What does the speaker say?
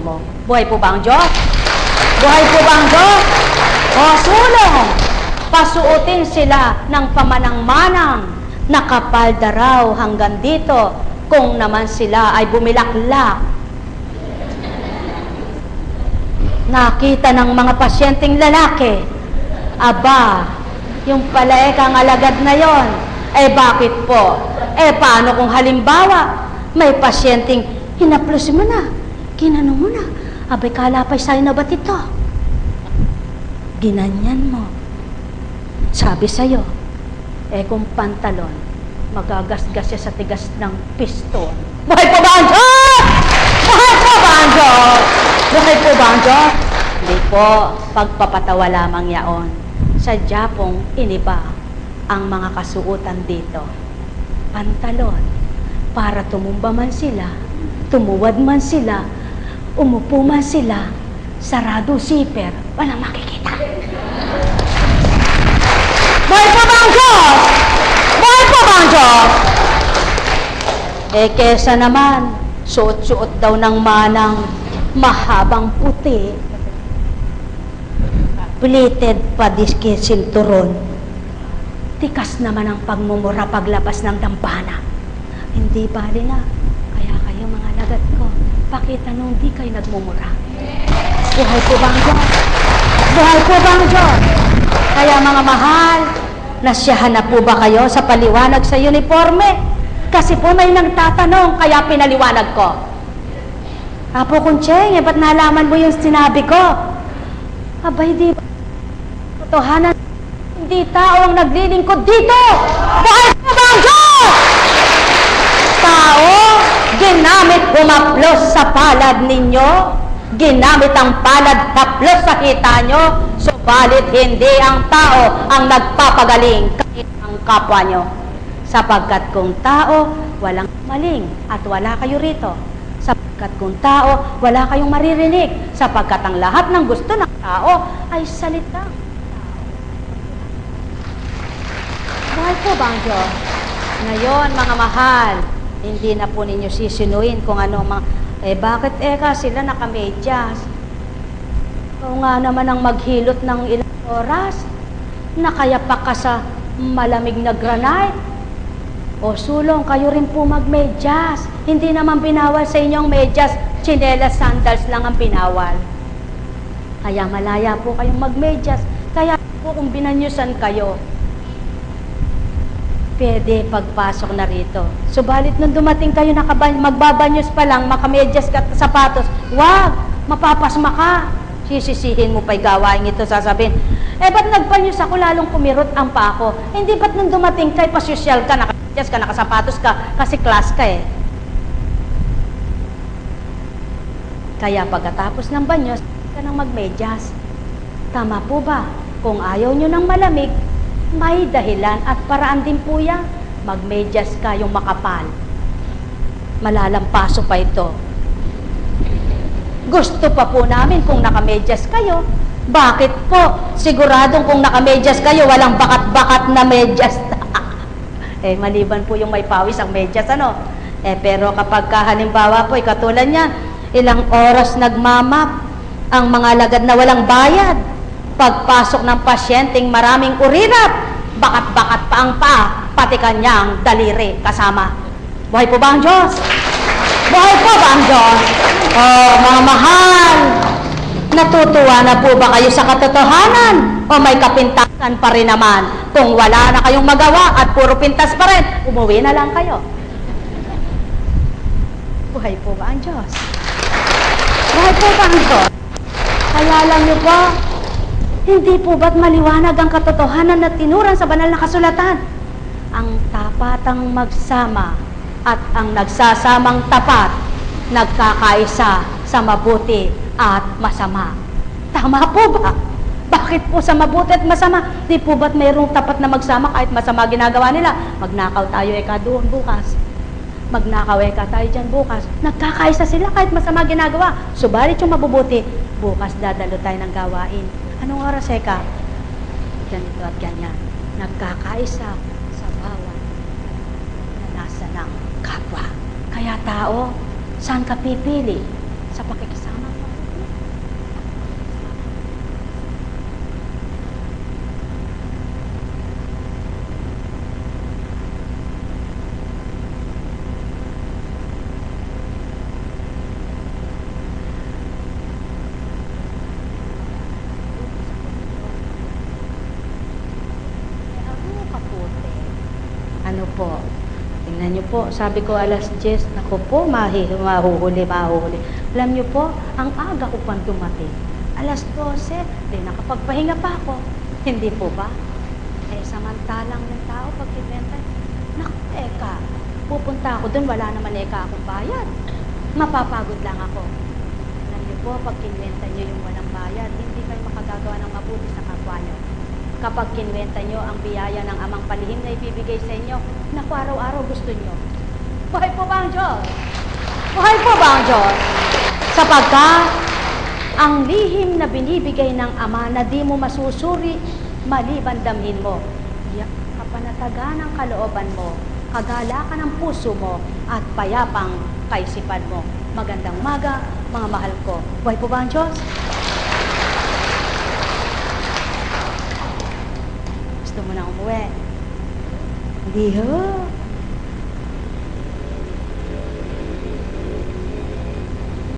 mo. Buhay po ba ang Diyos? Buhay po ba ang Diyos? O sulong, pasuotin sila ng pamanang-manang, nakapalda raw hanggang dito, kung naman sila ay bumilaklak. Nakita ng mga pasyenteng lalaki, aba, yung pala kang alagad na yon, bakit po? Paano kung halimbawa, may pasyenteng hinaplos mo na, ginano mo na, abay kalapay sa'yo na ba't ito? Ginanyan mo. Sabi sa'yo, kung pantalon, magagasgas siya sa tigas ng piston. Buhay po ba ang Diyos? Buhay po ba ang Diyos? Buhay po ba ang Diyos? Hindi po, pagpapatawa lamang yaon. Sadya pong iniba ang mga kasuotan dito. Pantalon, para tumumba man sila, tumuwad man sila, umupo man sila, sarado zipper, walang makikita. Buhay po ba ang Diyos? Buhay po ba ang Diyos? Kesa naman, suot-suot daw ng manang mahabang puti, pleated pa diski sinturon. Tikas naman ang pagmumura paglabas ng dampana. Hindi bali na. Kaya kayo mga lagat ko, pakita nung di kayo nagmumura. Buhay po ba ang Diyos? Buhay po ba ang Diyos? Kaya mga mahal, nasyahan na po ba kayo sa paliwanag sa uniforme? Kasi po may nagtatanong, kaya pinaliwanag ko. Apo Kuncheng, ba't nalaman mo yung sinabi ko? Abay, di ba? Totohanan, hindi tao ang naglilingkod dito. Buhay po ba ang Diyos? Tao, ginamit humaplos sa palad ninyo. Ginamit ang palad haplos sa kita nyo. Subalit hindi ang tao ang nagpapagaling kahit ang kapwa nyo. Sapagkat kung tao, walang maling at wala kayo rito. Sapagkat kung tao, wala kayong maririnig. Sapagkat ang lahat ng gusto ng tao ay salita. Buhay po ba ang Diyos? Ngayon, mga mahal, hindi na po ninyo sisinuin kung ano mga, bakit sila nakamedyas? O nga naman ang maghilot ng ilang oras, nakayapak ka sa malamig na granite. O sulong, kayo rin po magmedyas. Hindi naman binawal sa inyong medyas, tsinelas, sandals lang ang binawal. Kaya malaya po kayong magmedyas. Kaya po kung binanyusan kayo, pwede pagpasok na rito. Subalit nung dumating kayo, magbabanyos pa lang, makamedyas ka at sapatos, wag, mapapasma ka. Sisisihin mo pa'y gawain ito, sasabihin, ba't nagbanyos ako, lalong kumirot ang pa ako? Hindi ba't nung dumating kayo, pasosyal ka, nakamedyas ka, nakasapatos ka, kasi class ka Kaya pagkatapos ng banyos, ka nang magmedyas. Tama po ba? Kung ayaw nyo ng malamig, may dahilan at paraan din po yan. Magmedyas ka yung makapal. Malalampaso pa ito. Gusto pa po namin kung nakamedyas kayo. Bakit po? Siguradong kung nakamedyas kayo, walang bakat-bakat na medyas. Maliban po yung may pawis ang medyas, ano? Pero kapag halimbawa po, katulad niyan, ilang oras nagmamap ang mga lagad na walang bayad. Pagpasok ng pasyenteng maraming urinap, bakat-bakat pa ang paa, pati kanyang daliri kasama. Buhay po ba ang Diyos? Buhay po ba ang Diyos? Mga mahal, natutuwa na po ba kayo sa katotohanan? O may kapintasan pa rin naman? Kung wala na kayong magawa at puro pintas pa rin, umuwi na lang kayo. Buhay po ba ang Diyos? Buhay po ba ang Diyos? Kaya alam niyo po, hindi po ba't maliwanag ang katotohanan na tinuran sa banal na kasulatan? Ang tapatang magsama at ang nagsasamang tapat, nagkakaisa sa mabuti at masama. Tama po ba? Bakit po sa mabuti at masama? Di po ba't mayroong tapat na magsama kahit masama ginagawa nila? Magnakaw tayo doon bukas. Magnakaw tayo dyan bukas. Nagkakaisa sila kahit masama ginagawa. Subalit yung mabubuti, bukas dadalo tayo ng gawain. Anong oras ganito at ganyan. Nagkakaisa sa bawat ng kapwa. Kaya tao, saan ka pipili? Sa pakikisama? po, sabi ko alas 10, naku po, mahuhuli. Alam niyo po, ang aga ko pang dumating. Alas 12, di nakapagpahinga pa ako. Hindi po ba? Eh, samantalang ng tao pag kinwenta, naku, eka, pupunta ako doon, wala naman eka akong bayad. Mapapagod lang ako. Alam niyo po, pag kinwenta niyo yung walang bayad, hindi kayo makagagawa ng mabuti sa kapwa niyo. Kapag kinwenta niyo ang biyaya ng amang palihim na ibibigay sa inyo, naku, araw-araw gusto niyo. Buhay po ba ang Diyos? Buhay po ba ang Diyos? Sapagkat ang lihim na binibigay ng Ama na di mo masusuri, maliban damhin mo. Kapanatagan ng kalooban mo, kagalakan ng puso mo, at payapang kaisipan mo. Magandang umaga, mga mahal ko. Buhay po ba ang Diyos? Gusto mo na umuwi? Hindi ho.